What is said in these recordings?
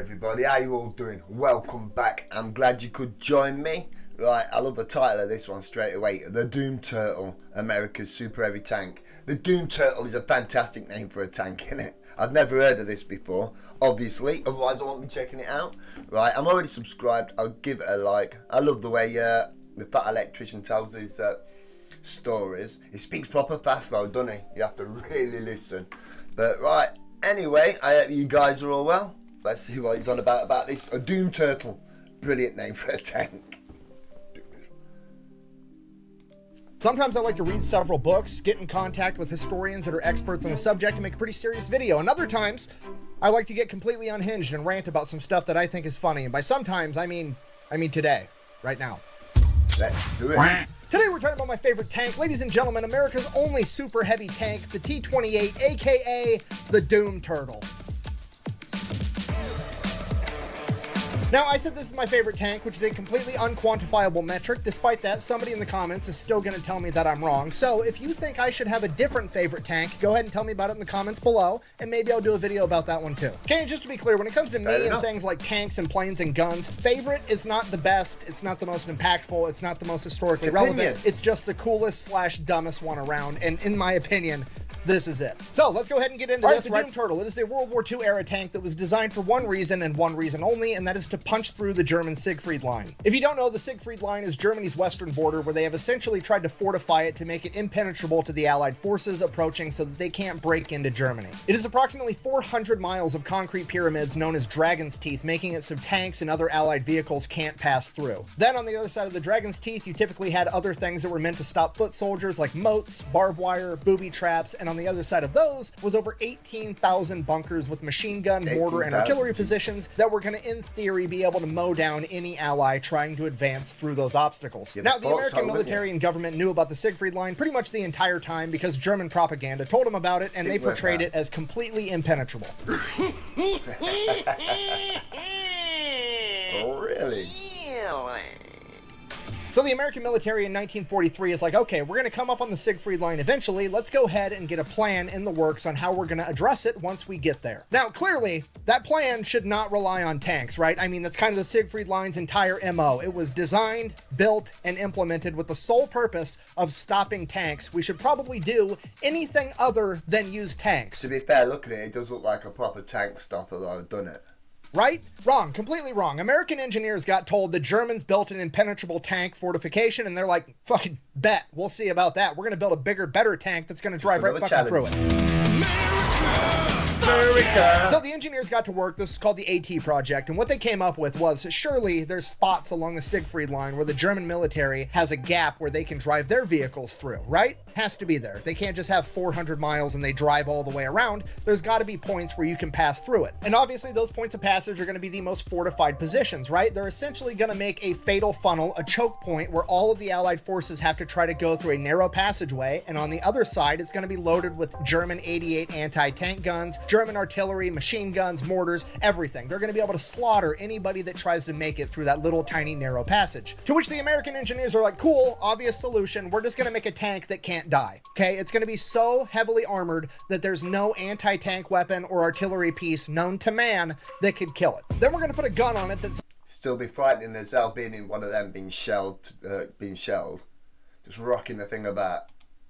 everybody, how you all doing? Welcome back. I'm glad you could join me. Right, I love the title of this one straight away. The Doom Turtle, America's super heavy tank. The Doom Turtle is a fantastic name for a tank, isn't it? I've never heard of this before, obviously, otherwise I won't be checking it out. Right, I'm already subscribed, I'll give it a like. I love the way the fat electrician tells his stories. He speaks proper fast though, doesn't he? You have to really listen. But right, anyway, I hope you guys are all well. Let's see what he's on about this. A Doom Turtle. Brilliant name for a tank. Sometimes I like to read several books, get in contact with historians that are experts on the subject, and make a pretty serious video. And other times, I like to get completely unhinged and rant about some stuff that I think is funny. And by sometimes, I mean today, right now. Let's do it. Today we're talking about my favorite tank. Ladies and gentlemen, America's only super heavy tank, the T-28, aka the Doom Turtle. Now, I said this is my favorite tank, which is a completely unquantifiable metric. Despite that, somebody in the comments is still going to tell me that I'm wrong. So if you think I should have a different favorite tank, go ahead and tell me about it in the comments below, and maybe I'll do a video about that one too. Okay, and just to be clear, when it comes to me and things like tanks and planes and guns, favorite is not the best, it's not the most impactful, it's not the most historically relevant, it's just the coolest / dumbest one around, and in my opinion, this is it. So let's go ahead and get into this. The Doom Turtle. It is a World War II era tank that was designed for one reason and one reason only, and that is to punch through the German Siegfried Line. If you don't know, the Siegfried Line is Germany's western border, where they have essentially tried to fortify it to make it impenetrable to the Allied forces approaching so that they can't break into Germany. It is approximately 400 miles of concrete pyramids known as Dragon's Teeth, making it so tanks and other Allied vehicles can't pass through. Then on the other side of the Dragon's Teeth, you typically had other things that were meant to stop foot soldiers like moats, barbed wire, booby traps, and on the other side of those was over 18,000 bunkers with machine gun, mortar, and artillery positions that were going to, in theory, be able to mow down any ally trying to advance through those obstacles. Now, the American military and government knew about the Siegfried Line pretty much the entire time because German propaganda told them about it, and they portrayed it as completely impenetrable. Oh, really? So the American military in 1943 is like, okay, we're going to come up on the Siegfried Line eventually. Let's go ahead and get a plan in the works on how we're going to address it once we get there. Now, clearly, that plan should not rely on tanks, right? I mean, that's kind of the Siegfried Line's entire MO. It was designed, built, and implemented with the sole purpose of stopping tanks. We should probably do anything other than use tanks. To be fair, look at it, it does look like a proper tank stopper though, doesn't it? Right? Wrong. Completely wrong. American engineers got told the Germans built an impenetrable tank fortification, and they're like, fucking bet. We'll see about that. We're going to build a bigger, better tank that's going to drive right fucking through it. America. So the engineers got to work. This is called the AT project, and what they came up with was, surely there's spots along the Siegfried Line where the German military has a gap where they can drive their vehicles through, right? Has to be there. They can't just have 400 miles and they drive all the way around. There's got to be points where you can pass through it. And obviously those points of passage are going to be the most fortified positions, right? They're essentially going to make a fatal funnel, a choke point, where all of the Allied forces have to try to go through a narrow passageway, and on the other side, it's going to be loaded with German 88 anti-tank guns, German artillery, machine guns, mortars, everything. They're going to be able to slaughter anybody that tries to make it through that little tiny narrow passage. To which the American engineers are like, cool, obvious solution. We're just going to make a tank that can't die. Okay, it's going to be so heavily armored that there's no anti-tank weapon or artillery piece known to man that could kill it. Then we're going to put a gun on it that's still be frightening as hell, being in one of them being shelled, just rocking the thing about.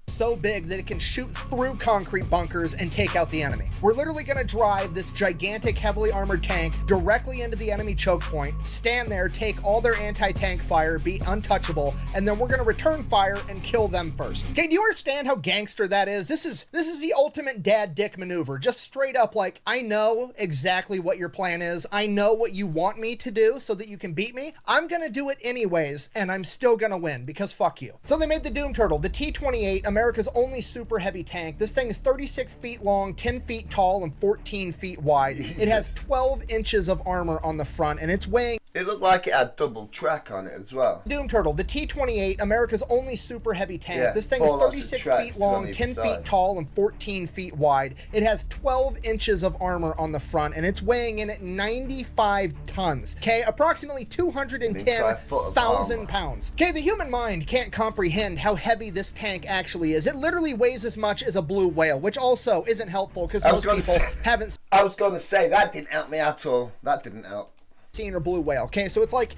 So big that it can shoot through concrete bunkers and take out the enemy. We're literally going to drive this gigantic, heavily armored tank directly into the enemy choke point, stand there, take all their anti-tank fire, be untouchable, and then we're going to return fire and kill them first. Okay, do you understand how gangster that is? This is the ultimate dad dick maneuver. Just straight up like, I know exactly what your plan is. I know what you want me to do so that you can beat me. I'm going to do it anyways, and I'm still going to win because fuck you. So they made the Doom Turtle, the T-28, America's only super heavy tank. This thing is 36 feet long, 10 feet tall, and 14 feet wide. Jesus. It has 12 inches of armor on the front, and it's weighing... Ew, It looked like it had double track on it as well. Doom Turtle, the T-28, America's only super heavy tank. Yeah, this thing is 36 tracks feet long, 10 feet tall, and 14 feet wide. It has 12 inches of armor on the front, and it's weighing in at 95 tons. Okay, approximately 210,000 pounds. Okay, the human mind can't comprehend how heavy this tank actually is. It literally weighs as much as a blue whale, which also isn't helpful because most people haven't. I was going to say, that didn't help me at all. That didn't help. Seen a blue whale. Okay, so it's like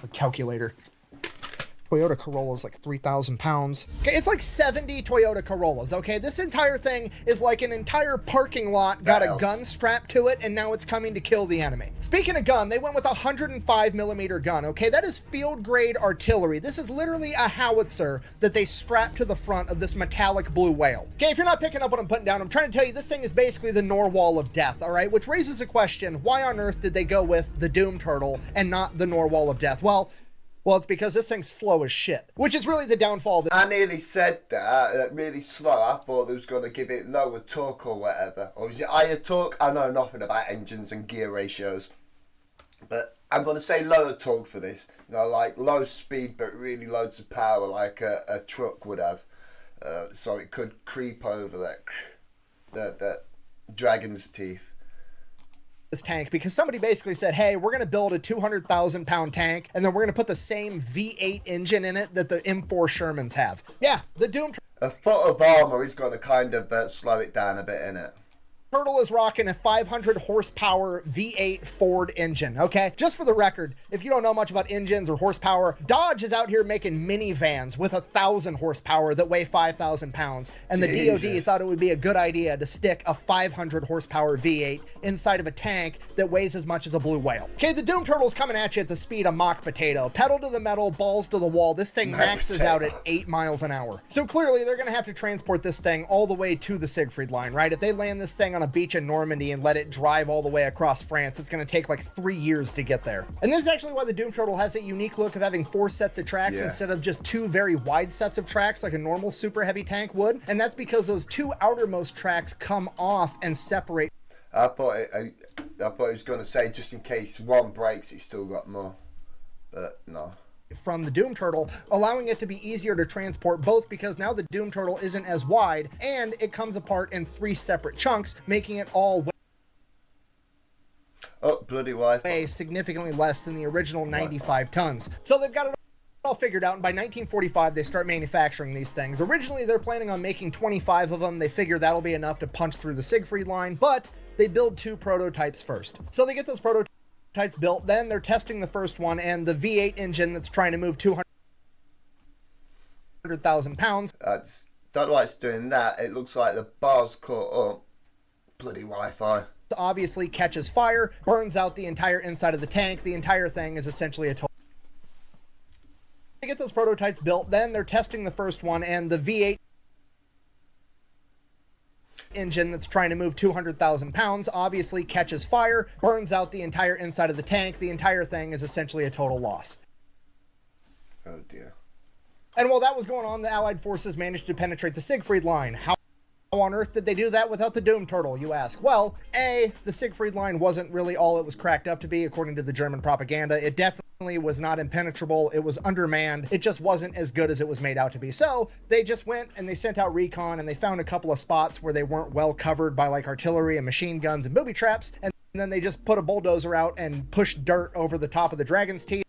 a calculator. Toyota Corolla's like 3,000 pounds. Okay, it's like 70 Toyota Corollas, okay? This entire thing is like an entire parking lot, got a gun strapped to it, and now it's coming to kill the enemy. Speaking of gun, they went with a 105 millimeter gun, okay? That is field-grade artillery. This is literally a howitzer that they strapped to the front of this metallic blue whale. Okay, if you're not picking up what I'm putting down, I'm trying to tell you this thing is basically the Norwal of death, all right? Which raises the question, why on earth did they go with the Doom Turtle and not the Norwal of death? Well, it's because this thing's slow as shit, which is really the downfall. I nearly said that, really slow. I thought they was going to give it lower torque or whatever. Or is it higher torque? I know nothing about engines and gear ratios. But I'm going to say lower torque for this. You know, like low speed but really loads of power like a truck would have. So it could creep over that dragon's teeth. This tank, because somebody basically said, hey, we're going to build a 200,000 pound tank and then we're going to put the same V8 engine in it that the M4 Shermans have. Yeah, the Doom A foot of armor is going to kind of slow it down a bit, innit? Turtle is rocking a 500 horsepower V8 Ford engine, okay? Just for the record, if you don't know much about engines or horsepower, Dodge is out here making minivans with 1,000 horsepower that weigh 5,000 pounds, and the DOD thought it would be a good idea to stick a 500 horsepower V8 inside of a tank that weighs as much as a blue whale. Okay, the Doom Turtle's coming at you at the speed of mock potato. Pedal to the metal, balls to the wall. This thing maxes out at 8 miles an hour. So clearly, they're going to have to transport this thing all the way to the Siegfried Line, right? If they land this thing on a beach in Normandy and let it drive all the way across France, it's going to take like 3 years to get there. And this is actually why the Doom Turtle has a unique look of having 4 sets of tracks instead of just 2 very wide sets of tracks like a normal super heavy tank would. And that's because those 2 outermost tracks come off and separate. I thought it was going to say just in case one breaks, it's still got more. But no. From the Doom Turtle, allowing it to be easier to transport, both because now the Doom Turtle isn't as wide and it comes apart in 3 separate chunks, making it all bloody Wi-Fi. Significantly less than the original 95 tons. So they've got it all figured out, and by 1945 they start manufacturing these things. Originally they're planning on making 25 of them. They figure that'll be enough to punch through the Siegfried Line, but they build 2 prototypes first. So they get those prototypes built, then they're testing the first one, and the V8 engine that's trying to move 200,000 pounds. Don't know why it's doing that. It looks like the bar's caught up. Bloody Wi-Fi. Obviously catches fire, burns out the entire inside of the tank. The entire thing is essentially a total. They get those prototypes built, then they're testing the first one, and the V8 engine that's trying to move 200,000 pounds obviously catches fire, burns out the entire inside of the tank. The entire thing is essentially a total loss. Oh dear. And while that was going on, the Allied forces managed to penetrate the Siegfried Line. How on earth did they do that without the Doom Turtle, you ask? Well, A, the Siegfried Line wasn't really all it was cracked up to be, according to the German propaganda. It definitely was not impenetrable. It was undermanned. It just wasn't as good as it was made out to be. So they just went and they sent out recon, and they found a couple of spots where they weren't well covered by like artillery and machine guns and booby traps, and then they just put a bulldozer out and pushed dirt over the top of the Dragon's Teeth.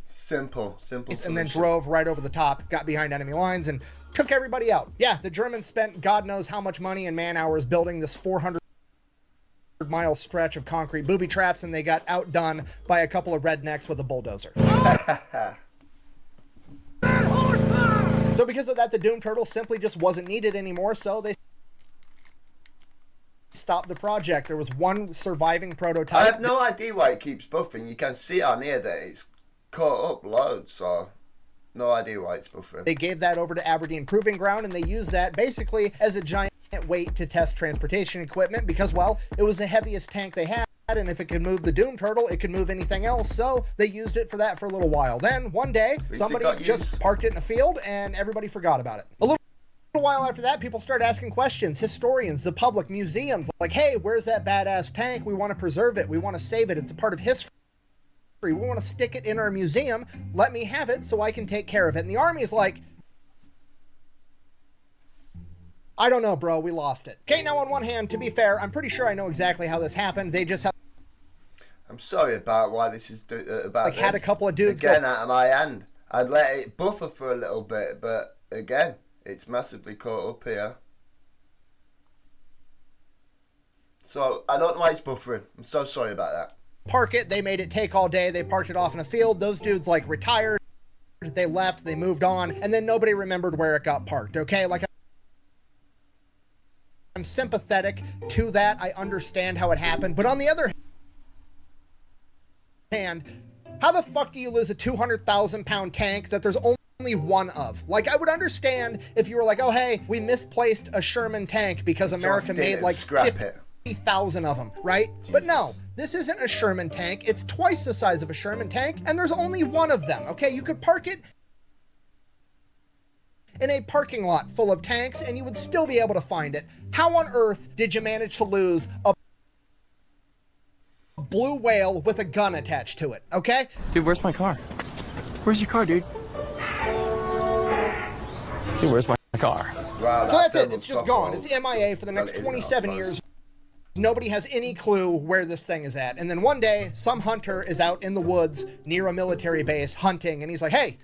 Simple solution. And then drove right over the top, got behind enemy lines, and took everybody out. Yeah, the Germans spent God knows how much money and man hours building this 400-mile stretch of concrete booby traps, and they got outdone by a couple of rednecks with a bulldozer. So because of that, the Doom Turtle simply just wasn't needed anymore, so they stopped the project. There was one surviving prototype. I have no idea why it keeps buffering. You can see on here that it's caught up loads, so no idea why it's buffering. They gave that over to Aberdeen Proving Ground, and they used that basically as a giant weight to test transportation equipment because, well, it was the heaviest tank they had, and if it could move the Doom Turtle, it could move anything else, so they used it for that for a little while. Then, one day, somebody just parked it in a field, and everybody forgot about it. A little while after that, people started asking questions. Historians, the public, museums, like, hey, where's that badass tank? We want to preserve it. We want to save it. It's a part of history. We want to stick it in our museum. Let me have it so I can take care of it. And the Army's like, I don't know, bro. We lost it. Okay, now on one hand, to be fair, I'm pretty sure I know exactly how this happened. They just have... I'm sorry about why this is about like this. Had a couple of dudes again go... out of my hand. I'd let it buffer for a little bit, but again, it's massively caught up here. So I don't know why it's buffering. I'm so sorry about that. Park it. They made it take all day. They parked it off in a field. Those dudes like retired. They left. They moved on, and then nobody remembered where it got parked. Okay, like I'm sympathetic to that. I understand how it happened, but on the other hand, how the fuck do you lose a 200,000-pound tank that there's only one of? Like, I would understand if you were like, oh hey, we misplaced a Sherman tank because America made like 50,000 of them, right? Jesus. But no, this isn't a Sherman tank. It's twice the size of a Sherman tank, and there's only one of them, okay? You could park it in a parking lot full of tanks, and you would still be able to find it. How on earth did you manage to lose a blue whale with a gun attached to it, okay? Dude, where's my car? Where's your car, dude? Dude, where's my car? Wow, so that's it. It's just gone. It's MIA for the next 27 years. Nobody has any clue where this thing is at. And then one day, some hunter is out in the woods near a military base hunting, and he's like, hey,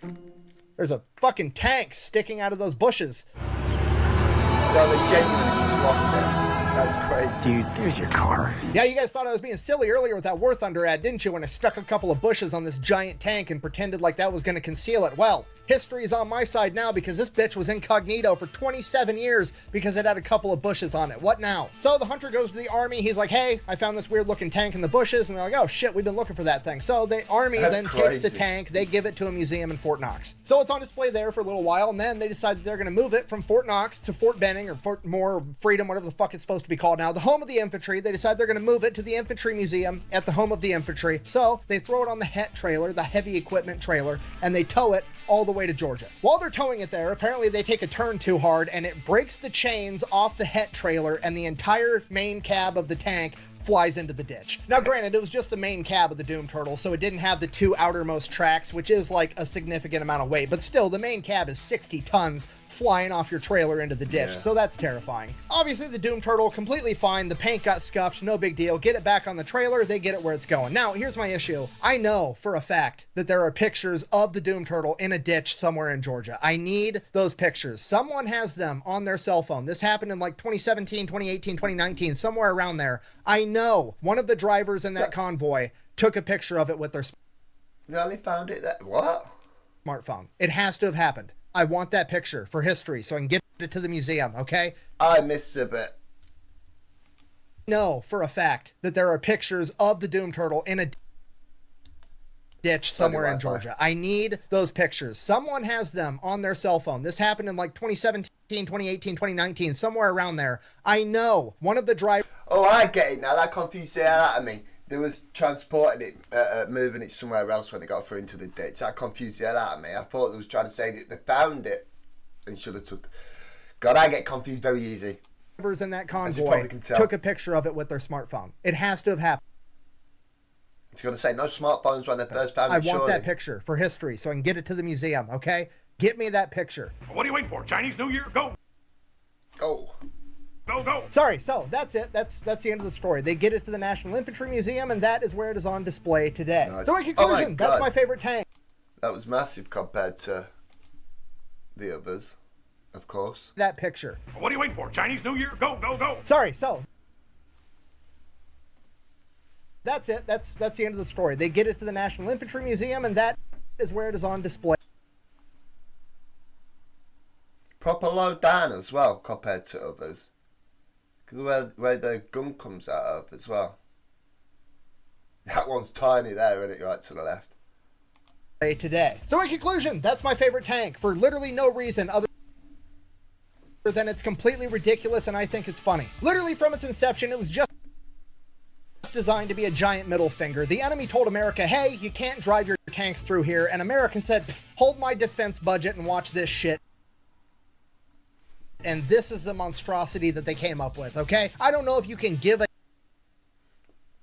there's a fucking tank sticking out of those bushes. So they genuinely just lost it. That's crazy. Dude, there's your car. Yeah, you guys thought I was being silly earlier with that War Thunder ad, didn't you? When I stuck a couple of bushes on this giant tank and pretended like that was going to conceal it. Well, history's on my side now because this bitch was incognito for 27 years because it had a couple of bushes on it. What now? So the hunter goes to the Army. He's like, hey, I found this weird looking tank in the bushes. And they're like, oh shit, we've been looking for that thing. So the Army then takes the tank. They give it to a museum in Fort Knox. So it's on display there for a little while. And then they decide that they're going to move it from Fort Knox to Fort Benning or Fort More Freedom, whatever the fuck it's supposed to be called now. The home of the infantry. They decide they're going to move it to the infantry museum at the home of the infantry. So they throw it on the HET trailer, the heavy equipment trailer, and they tow it all the way to Georgia. While they're towing it there, apparently they take a turn too hard and it breaks the chains off the HET trailer and the entire main cab of the tank flies into the ditch. Now granted, it was just the main cab of the Doom Turtle, so it didn't have the two outermost tracks, which is like a significant amount of weight, but still the main cab is 60 tons flying off your trailer into the ditch, so that's terrifying. Obviously the Doom Turtle, completely fine, the paint got scuffed, no big deal, get it back on the trailer, they get it where it's going. Now here's my issue. I know for a fact that there are pictures of the Doom Turtle in a ditch somewhere in Georgia. I need those pictures. Someone has them on their cell phone. This happened in like 2017, 2018, 2019, somewhere around there. I know one of the drivers in that convoy took a picture of it with their You only found it that what? Smartphone. It has to have happened. I want that picture for history so I can get it to the museum, okay? I missed a bit. Know for a fact that there are pictures of the Doom Turtle in a ditch somewhere in Georgia. I need those pictures. Someone has them on their cell phone. This happened in like 2017, 2018, 2019, somewhere around there. I know one of the drivers... Oh, I get it now. That confused the hell out of me. They was transporting it, moving it somewhere else when it got through into the ditch. That confused the hell out of me. I thought they was trying to say that they found it and should have took... God, I get confused very easy. Drivers in that convoy took a picture of it with their smartphone. It has to have happened. It's going to say no smartphones when they first found it, I want that picture for history so I can get it to the museum, okay? Get me that picture. What are you waiting for? Chinese New Year? Go! Oh. Go, go! Sorry, so that's it. That's the end of the story. They get it to the National Infantry Museum, and that is where it is on display today. Nice. So in conclusion, that's my favorite tank. That was massive compared to the others, of course. That picture. What are you waiting for? Chinese New Year? Go, go, go! Sorry, so... That's it. That's the end of the story. They get it to the National Infantry Museum, and that is where it is on display. Proper low down as well compared to others. Because where the gun comes out of as well. That one's tiny there, isn't it? Right to the left. Today. So in conclusion, that's my favorite tank for literally no reason other than it's completely ridiculous and I think it's funny. Literally from its inception, it was just designed to be a giant middle finger. The enemy told America, hey, you can't drive your tanks through here, and America said, hold my defense budget and watch this shit. And this is the monstrosity that they came up with, okay? I don't know if you can give a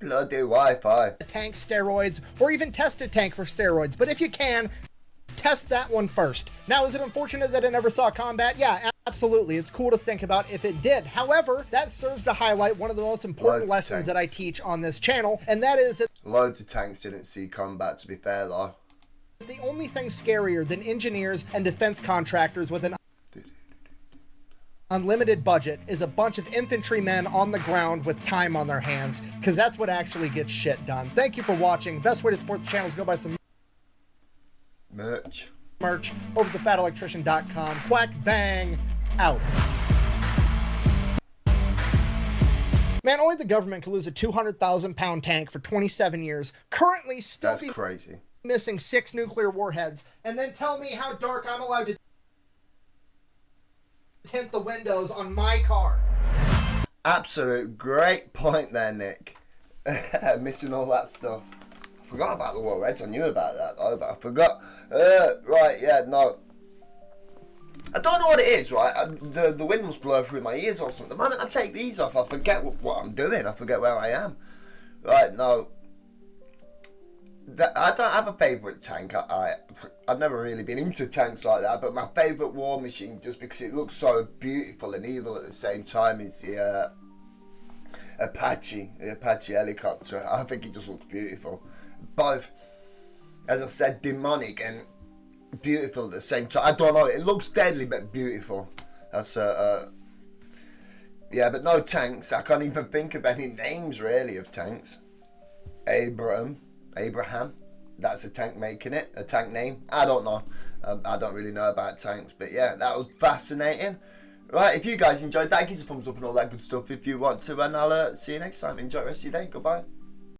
Bloody Wi-Fi. tank steroids, or even test a tank for steroids, but if you can, test that one first. Now, is it unfortunate that it never saw combat? Yeah, absolutely. It's cool to think about if it did. However, that serves to highlight one of the most important lessons that I teach on this channel, and that is that loads of tanks didn't see combat, to be fair though. the only thing scarier than engineers and defense contractors with an unlimited budget is a bunch of infantrymen on the ground with time on their hands, because that's what actually gets shit done. Thank you for watching. Best way to support the channel is go buy some merch over at thefatelectrician.com. Quack bang out. Man, only the government could lose a 200,000 pound tank for 27 years, currently still That's crazy. Missing 6 nuclear warheads, and then tell me how dark I'm allowed to tint the windows on my car. Absolute great point there, Nick. Missing all that stuff. I forgot about the warheads. I knew about that though, but I forgot. Right, yeah, no. I don't know what it is, right? The wind must blow through my ears or something. The moment I take these off, I forget what I'm doing. I forget where I am. Right, no. I don't have a favourite tank. I've never really been into tanks like that, but my favourite war machine, just because it looks so beautiful and evil at the same time, is the Apache helicopter. I think it just looks beautiful. Both, as I said, demonic and beautiful at the same time. I don't know, it looks deadly but beautiful. That's yeah, but no tanks. I can't even think of any names really of tanks. Abraham, that's a tank making it, a tank name. I don't know. I don't really know about tanks, but yeah, that was fascinating. Right, if you guys enjoyed that, give us a thumbs up and all that good stuff if you want to, and I'll see you next time. Enjoy the rest of your day. Goodbye.